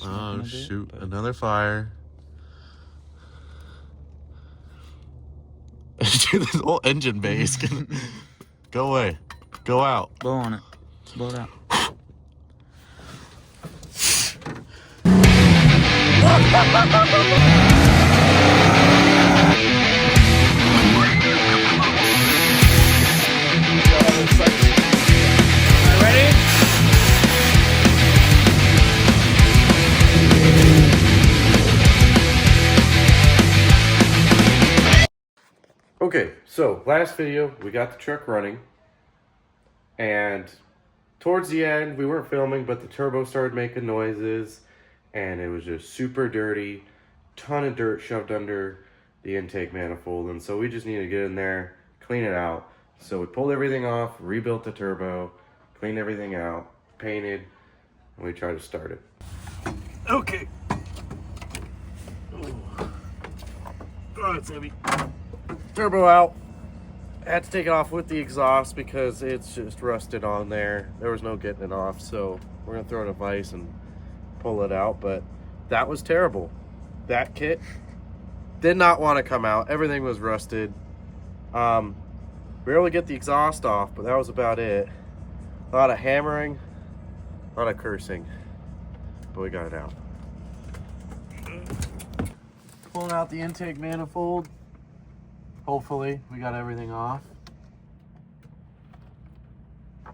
Oh shoot, another fire. Dude, this whole engine base. Go away. Go out. Blow on it. Blow it out. Okay, so last video we got the truck running, and towards the end we weren't filming, but the turbo started making noises, and it was just super dirty, ton of dirt shoved under the intake manifold, and so we just needed to get in there, clean it out. So we pulled everything off, rebuilt the turbo, cleaned everything out, painted, and we tried to start it. Okay. Oh, it's heavy. Turbo out. I had to take it off with the exhaust because it's just rusted on there. There was no getting it off, so we're gonna throw in a vise and pull it out. But that was terrible. That kit did not want to come out. Everything was rusted. We were able to get the exhaust off, but that was about it. A lot of hammering, a lot of cursing, but we got it out. Pulling out the intake manifold. Hopefully, we got everything off. I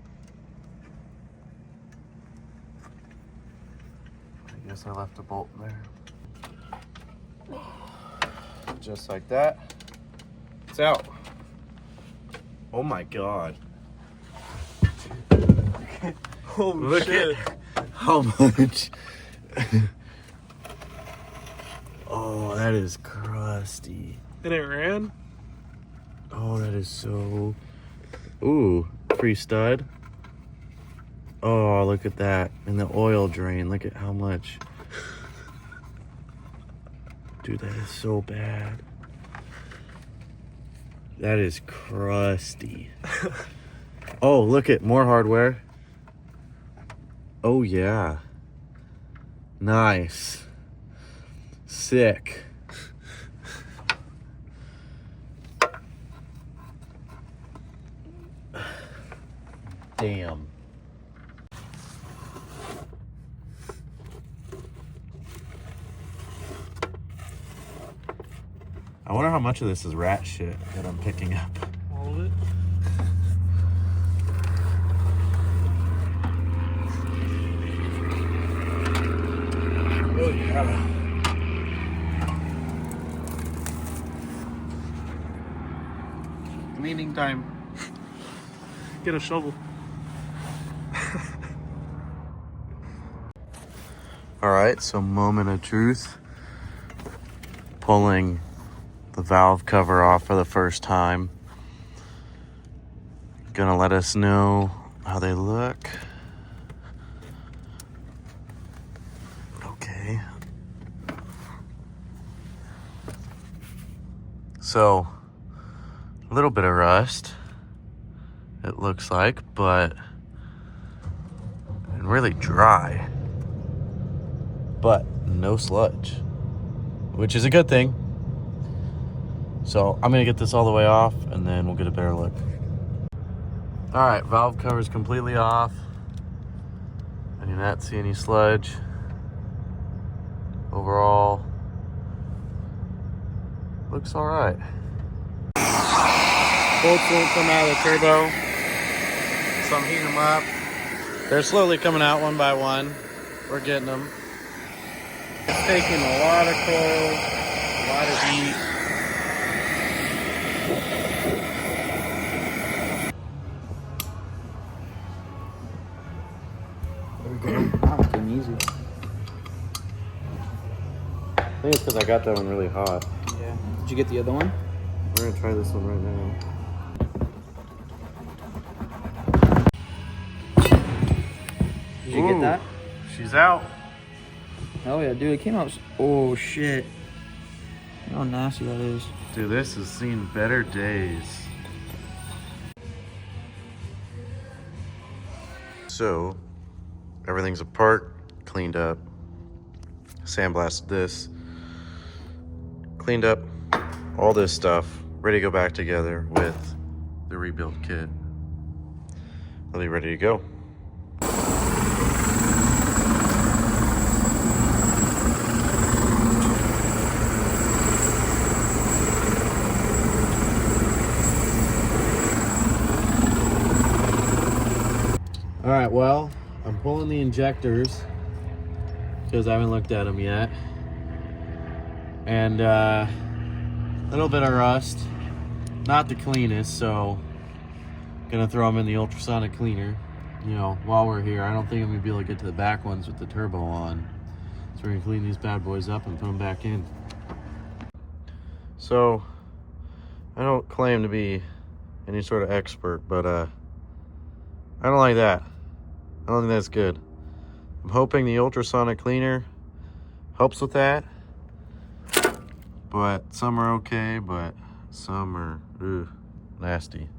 guess I left a bolt there. Just like that. It's out. Oh my God. Holy Look shit. at how much. Oh, that is crusty. And it ran? Oh, that is so... Ooh, free stud. Oh, look at that. And the oil drain. Look at how much. Dude, that is so bad. That is crusty. Oh, look at more hardware. Oh, yeah. Nice. Sick. Damn. I wonder how much of this is rat shit that I'm picking up. All of it? Oh yeah. Cleaning time. Get a shovel. All right, so moment of truth. Pulling the valve cover off for the first time. Gonna let us know how they look. Okay. So, a little bit of rust, it looks like, but and really dry. But no sludge, which is a good thing. So I'm gonna get this all the way off and then we'll get a better look. All right, valve cover is completely off. I do not see any sludge. Overall, looks all right. Bolts won't come out of the turbo, so I'm heating them up. They're slowly coming out one by one. We're getting them. It's taking a lot of cold, a lot of heat. There we go. Wow, it's getting easy. I think it's because I got that one really hot. Yeah. Did you get the other one? We're gonna try this one right now. Did you get that? She's out. Oh yeah, dude, it came out. Oh shit. You know how nasty that is. Dude, this has seen better days. So, everything's apart, cleaned up, sandblasted this, cleaned up all this stuff, ready to go back together with the rebuild kit. I'll be ready to go. All right, well, I'm pulling the injectors because I haven't looked at them yet. And a little bit of rust, not the cleanest, so gonna throw them in the ultrasonic cleaner. You know, while we're here, I don't think I'm gonna be able to get to the back ones with the turbo on. So we're gonna clean these bad boys up and put them back in. So, I don't claim to be any sort of expert, but I don't like that. I don't think that's good. I'm hoping the ultrasonic cleaner helps with that. But some are okay, but some are nasty.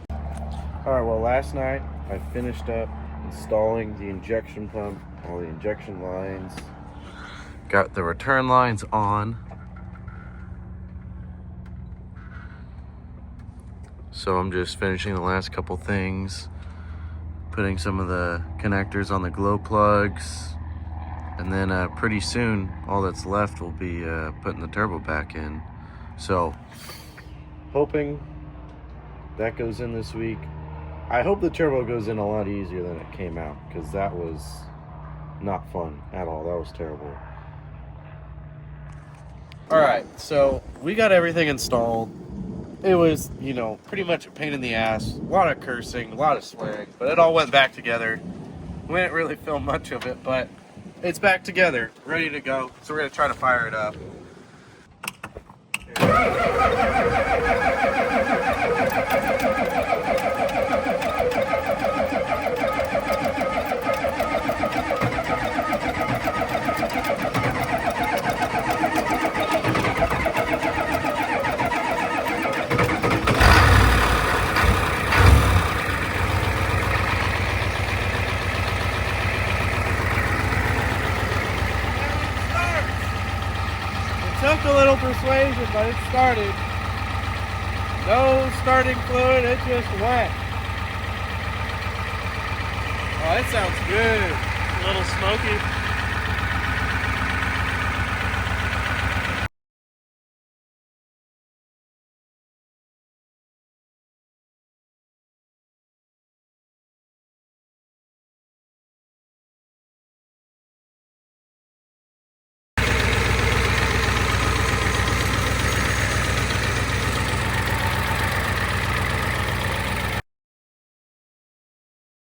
Alright, well, last night I finished up installing the injection pump, all the injection lines. Got the return lines on. So I'm just finishing the last couple things, putting some of the connectors on the glow plugs, and then pretty soon all that's left will be putting the turbo back in. So hoping that goes in this week. I hope the turbo goes in a lot easier than it came out, because that was not fun at all. That was terrible. All right, so we got everything installed. It was, you know, pretty much a pain in the ass. A lot of cursing, a lot of swearing, but it all went back together. We didn't really film much of it, but it's back together, ready to go. So we're gonna try to fire it up. Took a little persuasion, but it started. No starting fluid, it just went. Oh, it sounds good. A little smoky.